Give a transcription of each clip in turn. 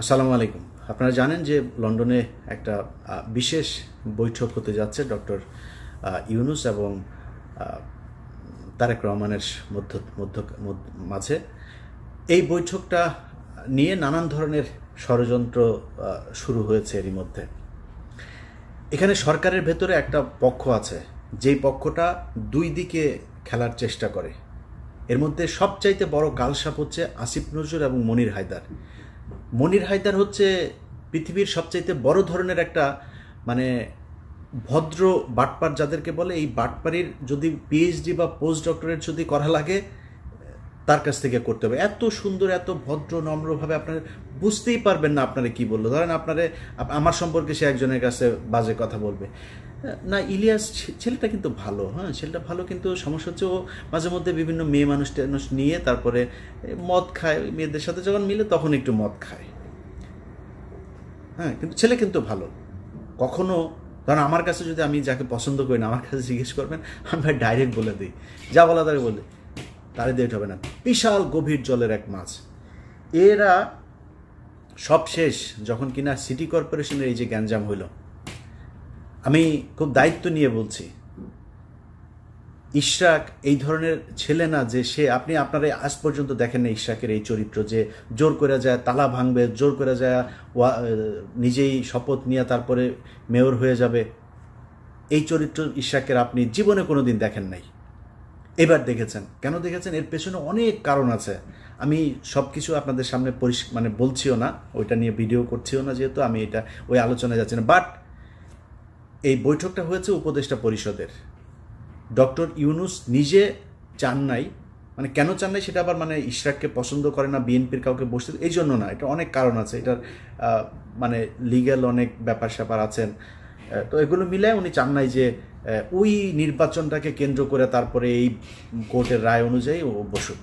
আসসালামু আলাইকুম। আপনারা জানেন যে লন্ডনে একটা বিশেষ বৈঠক হতে যাচ্ছে ডক্টর ইউনূস এবং তারেক রহমানের মাঝে। এই বৈঠকটা নিয়ে নানান ধরনের ষড়যন্ত্র শুরু হয়েছে এরই মধ্যে। এখানে সরকারের ভেতরে একটা পক্ষ আছে, যেই পক্ষটা দুই দিকে খেলার চেষ্টা করে। এর মধ্যে সবচাইতে বড় কালসাপ হচ্ছে আসিফ নজরুল এবং মনির হায়দার। মনির হায়দার হচ্ছে পৃথিবীর সবচাইতে বড় ধরনের একটা ভদ্র বাটপার যাদেরকে বলে। এই বাটপারির যদি পিএইচডি বা পোস্ট ডক্টরেট যদি করা লাগে তার কাছ থেকে করতে হবে। এত সুন্দর, এত ভদ্র, নম্রভাবে আপনারা বুঝতেই পারবেন না আপনারা কি বললো। ধরেন আমার সম্পর্কে সে একজনের কাছে বাজে কথা বলবে না, ইলিয়াস ছেলেটা কিন্তু ভালো, হ্যাঁ ছেলেটা ভালো, কিন্তু সমস্যা হচ্ছে ও মাঝে মধ্যে বিভিন্ন মেয়ে মানুষ নিয়ে তারপরে মদ খায়, মেয়েদের সাথে যখন মিলে তখন একটু মদ খায়, হ্যাঁ কিন্তু ছেলে কিন্তু ভালো। কখনো ধরেন আমার কাছে যদি আমি যাকে পছন্দ করি না, আমার কাছে জিজ্ঞেস করবেন, আমি ভাই ডাইরেক্ট বলে দিই, যা বলা তাকে বলে তারে দিয়ে হবে না। বিশাল গভীর জলের এক মাছ। এরা সব শেষ যখন কিনা সিটি কর্পোরেশনের এই যে গ্যাঞ্জাম হইল, আমি খুব দায়িত্ব নিয়ে বলছি, ইশরাক এই ধরনের ছেলে না যে আপনারা আজ পর্যন্ত দেখেন না ইশরাকের এই চরিত্র, যে জোর করে যায় তালা ভাঙবে, জোর করে যায় নিজেই শপথ নিয়ে তারপরে মেয়র হয়ে যাবে। এই চরিত্র ইশরাকের আপনি জীবনে কোনো দিন দেখেন নাই, এবার দেখেছেন। কেন দেখেছেন? এর পেছনে অনেক কারণ আছে। আমি সব কিছু আপনাদের সামনে বলছিও না, ওইটা নিয়ে ভিডিও করছিও না, যেহেতু আমি এটা ওই আলোচনায় যাচ্ছি না। বাট এই বৈঠকটা হয়েছে উপদেষ্টা পরিষদের। ডক্টর ইউনূস নিজে চান নাই, কেন চান নাই সেটা আবার ইশরাককে পছন্দ করে না, বিএনপির কাউকে বসতে, এই জন্য না, এটা অনেক কারণ আছে। এটার লিগ্যাল অনেক ব্যাপার স্যাপার আছেন। তো এগুলো মিলে উনি চান নাই যে ওই নির্বাচনটাকে কেন্দ্র করে তারপরে এই কোর্টের রায় অনুযায়ী ও বসুক,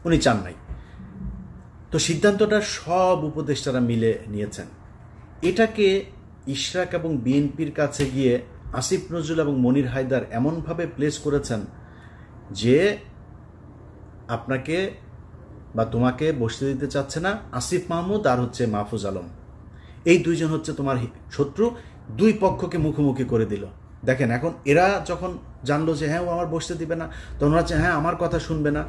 উনি চান নাই। তো সিদ্ধান্তটা সব উপদেষ্টারা মিলে নিয়েছেন। এটাকে ইশরাক এবং বিএনপির কাছে গিয়ে আসিফ নজরুল এবং মনির হায়দার এমনভাবে প্লেস করেছেন যে আপনাকে বা তোমাকে বসতে দিতে চাচ্ছে না আসিফ মাহমুদ আর হচ্ছে মাহফুজ আলম। এই দুইজন হচ্ছে তোমার শত্রু, দুই পক্ষকে মুখোমুখি করে দিল। দেখেন এখন এরা যখন জানলো যে হ্যাঁ ও আমার বসতে দিবে না, তখন ওরা হ্যাঁ আমার কথা শুনবে না।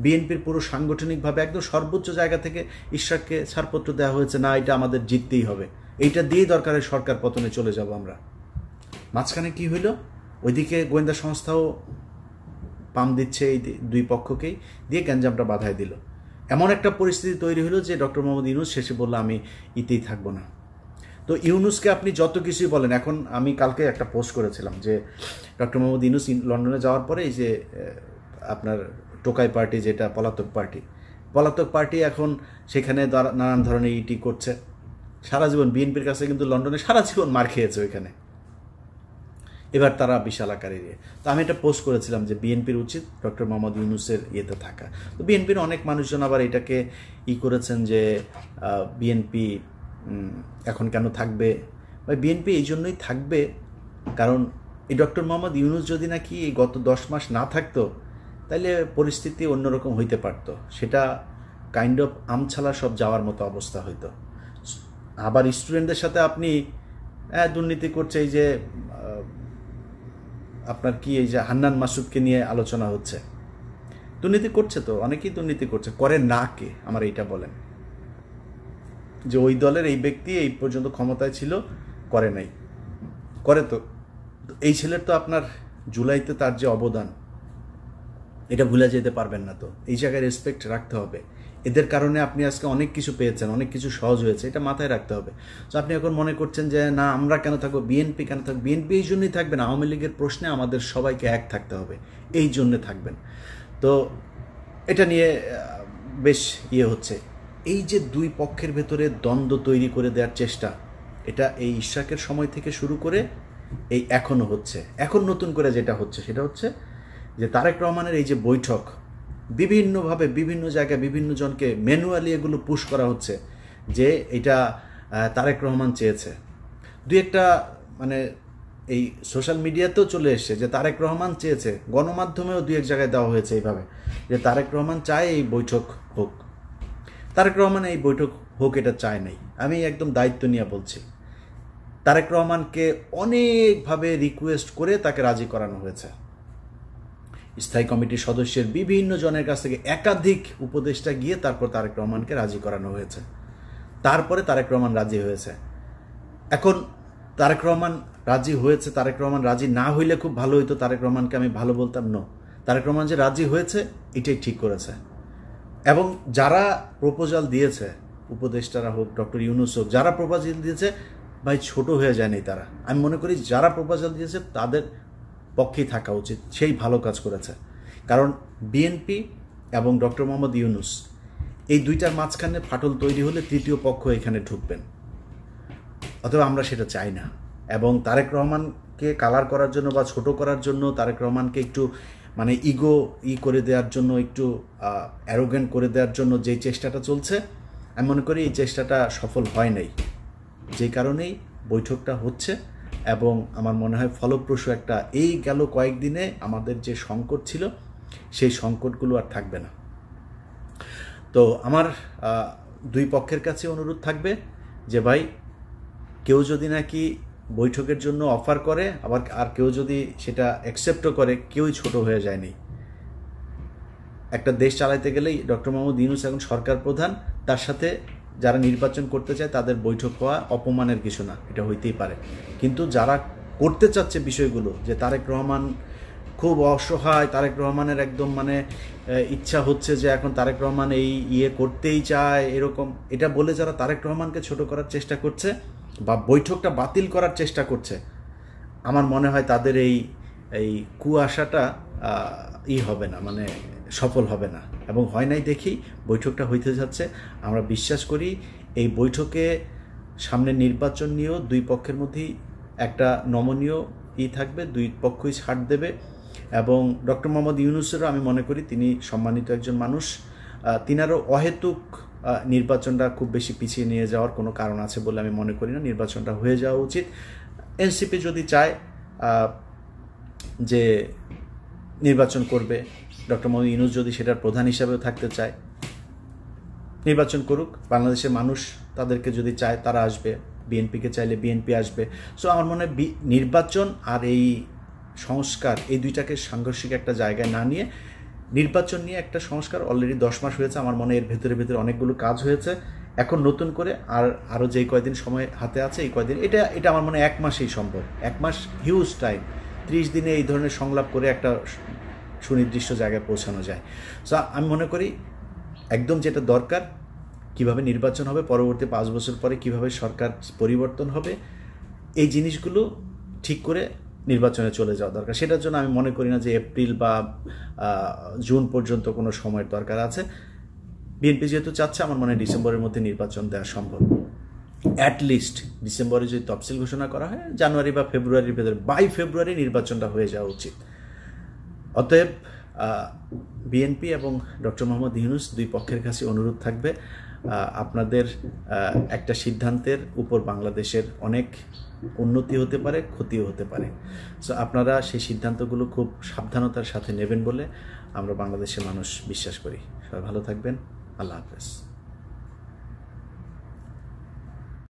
বিএনপির পুরো সাংগঠনিকভাবে একদম সর্বোচ্চ জায়গা থেকে ইশরাককে ছাড়পত্র দেওয়া হয়েছে, না এটা আমাদের জিততেই হবে, এইটা দিয়েই দরকারের সরকার পতনে চলে যাব আমরা। মাঝখানে কি হইল? ওইদিকে গোয়েন্দা সংস্থাও পাম দিচ্ছে এই দুই পক্ষকেই, দিয়ে গ্যাঞ্জামটা বাধায় দিল। এমন একটা পরিস্থিতি তৈরি হলো যে ডক্টর মোহাম্মদ ইউনূস শেষে বললো আমি ইতেই থাকবো না। তো ইউনূসকে আপনি যত কিছুই বলেন, এখন আমি কালকে একটা পোস্ট করেছিলাম যে ডক্টর মোহাম্মদ ইউনূস লন্ডনে যাওয়ার পরে এই যে আপনার টোকাই পার্টি, যেটা পলাতক পার্টি এখন সেখানে নানান ধরনের ইটি করছে। সারা জীবন বিএনপির কাছে কিন্তু লন্ডনে সারা জীবন মার খেয়েছে ওইখানে, এবার তারা বিশাল আকারে দিয়ে। তো আমি এটা পোস্ট করেছিলাম যে বিএনপির উচিত ডক্টর মোহাম্মদ ইউনূসের ইয়েতে থাকা। তো বিএনপির অনেক মানুষজন আবার এটাকে করেছেন যে বিএনপি এখন কেন থাকবে, বা বিএনপি এই জন্যই থাকবে কারণ এই ডক্টর মোহাম্মদ ইউনূস যদি নাকি এই গত 10 মাস না থাকতো তাহলে পরিস্থিতি অন্যরকম হইতে পারত। সেটা কাইন্ড অফ আমছালা সব যাওয়ার মতো অবস্থা হইতো। আবার স্টুডেন্টদের সাথে আপনি দুর্নীতি করছে, এই যে আপনার কি এই যে হান্নান মাসুদকে নিয়ে আলোচনা হচ্ছে, দুর্নীতি করছে তো অনেকেই দুর্নীতি করছে, করে না কে আমার এইটা বলেন, যে ওই দলের এই ব্যক্তি এই পর্যন্ত ক্ষমতায় ছিল, করে নাই, করে তো। এই ছেলের তো আপনার জুলাইতে তার যে অবদান, এটা ভুলে যেতে পারবেন না। তো এই জায়গায় রেসপেক্ট রাখতে হবে। এদের কারণে আপনি আজকে অনেক কিছু পেয়েছেন, অনেক কিছু সহজ হয়েছে, এটা মাথায় রাখতে হবে। তো আপনি এখন মনে করছেন যে না আমরা কেন থাকবো, বিএনপি কেন থাকবে? বিএনপি এই জন্যই থাকবেন, আওয়ামী লীগের প্রশ্নে আমাদের সবাইকে এক থাকতে হবে, এই জন্যে থাকবেন। তো এটা নিয়ে বেশ হচ্ছে। এই যে দুই পক্ষের ভেতরে দ্বন্দ্ব তৈরি করে দেওয়ার চেষ্টা, এটা এই ইশরাকের সময় থেকে শুরু করে এই এখনও হচ্ছে। এখন নতুন করে যেটা হচ্ছে সেটা হচ্ছে যে তারেক রহমানের এই যে বৈঠক, বিভিন্নভাবে বিভিন্ন জায়গায় বিভিন্ন জনকে ম্যানুয়ালি এগুলো পুশ করা হচ্ছে যে এটা তারেক রহমান চেয়েছে। দুই একটা এই সোশ্যাল মিডিয়াতেও চলে এসছে যে তারেক রহমান চেয়েছে, গণমাধ্যমেও দুই এক জায়গায় দেওয়া হয়েছে এইভাবে যে তারেক রহমান চায় এই বৈঠক হোক। তারেক রহমান এই বৈঠক হোক এটা চায় নাই। আমি একদম দায়িত্ব নিয়ে বলছি, তারেক রহমানকে অনেকভাবে রিকোয়েস্ট করে তাকে রাজি করানো হয়েছে। স্থায়ী কমিটির সদস্যের বিভিন্ন জনের কাছ থেকে একাধিক উপদেষ্টা গিয়ে তারপর তারেক রহমানকে রাজি করানো হয়েছে। তারপরে তারেক রহমান রাজি হয়েছে। এখন তারেক রহমান রাজি হয়েছে, তারেক রহমান রাজি না হইলে খুব ভালো হইতো, তারেক রহমানকে আমি ভালো বলতাম। নো, তারেক রহমান যে রাজি হয়েছে এটাই ঠিক করেছে। এবং যারা প্রপোজাল দিয়েছে, উপদেষ্টারা হোক, ডক্টর ইউনূস হোক, যারা প্রপোজাল দিয়েছে ভাই ছোট হয়ে যায়নি তারা। আমি মনে করি যারা প্রপোজাল দিয়েছে তাদের পক্ষেই থাকা উচিত, সেই ভালো কাজ করেছে। কারণ বিএনপি এবং ডক্টর মোহাম্মদ ইউনূস এই দুইটার মাঝখানে ফাটল তৈরি হলে তৃতীয় পক্ষ এখানে ঢুকবেন, অথবা আমরা সেটা চাই না। এবং তারেক রহমানকে কালার করার জন্য বা ছোট করার জন্য, তারেক রহমানকে একটু মানে ইগো করে দেওয়ার জন্য, একটু অ্যারোগেন্ট করে দেওয়ার জন্য যে চেষ্টাটা চলছে, আমি মনে করি এই চেষ্টাটা সফল হয় নাই। যে কারণেই বৈঠকটা হচ্ছে এবং আমার মনে হয় ফলপ্রসূ একটা, এই গেল কয়েকদিনে আমাদের যে সংকট ছিল সেই সংকটগুলো আর থাকবে না। তো আমার দুই পক্ষের কাছে অনুরোধ থাকবে যে ভাই, কেউ যদি নাকি বৈঠকের জন্য অফার করে, আবার আর কেউ যদি সেটা অ্যাকসেপ্টও করে, কেউই ছোট হয়ে যায়নি। একটা দেশ চালাইতে গেলেই ডক্টর মোহাম্মদ ইউনূস এখন সরকার প্রধান, তার সাথে যারা নির্বাচন করতে চায় তাদের বৈঠক হওয়া অপমানের কিছু না, এটা হইতেই পারে। কিন্তু যারা করতে চাচ্ছে বিষয়গুলো, যে তারেক রহমান খুব অসহায়, তারেক রহমানের একদম মানে ইচ্ছা হচ্ছে যে এখন তারেক রহমান এই করতেই চায়, এরকম এটা বলে যারা তারেক রহমানকে ছোট করার চেষ্টা করছে বা বৈঠকটা বাতিল করার চেষ্টা করছে, আমার মনে হয় তাদের এই কুয়াশাটা হবে না, মানে সফল হবে না। এবং হয় নাই দেখেই বৈঠকটা হইতে যাচ্ছে। আমরা বিশ্বাস করি এই বৈঠকে সামনে নির্বাচন নিয়েও দুই পক্ষের মধ্যেই একটা নমনীয় থাকবে, দুই পক্ষই ছাড় দেবে। এবং ডক্টর মোহাম্মদ ইউনূসেরও আমি মনে করি তিনি সম্মানিত একজন মানুষ, তিনারও অহেতুক নির্বাচনটা খুব বেশি পিছিয়ে নিয়ে যাওয়ার কোনো কারণ আছে বলে আমি মনে করি না। নির্বাচনটা হয়ে যাওয়া উচিত। এনসিপি যদি চায় যে নির্বাচন করবে, ডক্টর মোহাম্মদ ইউনূস যদি সেটার প্রধান হিসাবেও থাকতে চায়, নির্বাচন করুক। বাংলাদেশের মানুষ তাদেরকে যদি চায় তারা আসবে, বিএনপিকে চাইলে বিএনপি আসবে। সো আমার মনে হয় নির্বাচন আর এই সংস্কার, এই দুইটাকে সাংঘর্ষিক একটা জায়গায় না নিয়ে নির্বাচন নিয়ে একটা সংস্কার অলরেডি 10 মাস হয়েছে। আমার মনে হয় এর ভেতরে অনেকগুলো কাজ হয়েছে। এখন নতুন করে আরও যেই কয়দিন সময় হাতে আছে, এই কয়দিন এটা আমার মনে হয় 1 মাসেই সম্ভব। 1 মাস হিউজ টাইম। 30 দিনে এই ধরনের সংলাপ করে একটা সুনির্দিষ্ট জায়গায় পৌঁছানো যায়। সো আমি মনে করি একদম যেটা দরকার, কিভাবে নির্বাচন হবে, পরবর্তী 5 বছর পরে কিভাবে সরকার পরিবর্তন হবে, এই জিনিসগুলো ঠিক করে নির্বাচনে চলে যাওয়া দরকার। সেটার জন্য আমি মনে করি না যে এপ্রিল বা জুন পর্যন্ত কোনো সময়ের দরকার আছে। বিএনপি যেহেতু চাচ্ছে, আমার মনে হয় ডিসেম্বরের মধ্যে নির্বাচন দেওয়া সম্ভব। অ্যাটলিস্ট ডিসেম্বরে যদি তফসিল ঘোষণা করা হয়, জানুয়ারি বা ফেব্রুয়ারির ভেতরে, বাই ফেব্রুয়ারি নির্বাচনটা হয়ে যাওয়া উচিত। অতএব বিএনপি এবং ডক্টর মোহাম্মদ ইউনূস দুই পক্ষের কাছে অনুরোধ থাকবে, আপনাদের একটা সিদ্ধান্তের উপর বাংলাদেশের অনেক উন্নতি হতে পারে, ক্ষতিও হতে পারে। সো আপনারা সেই সিদ্ধান্তগুলো খুব সাবধানতার সাথে নেবেন বলে আমরা বাংলাদেশের মানুষ বিশ্বাস করি। সবাই ভালো থাকবেন। আল্লাহ হাফেজ।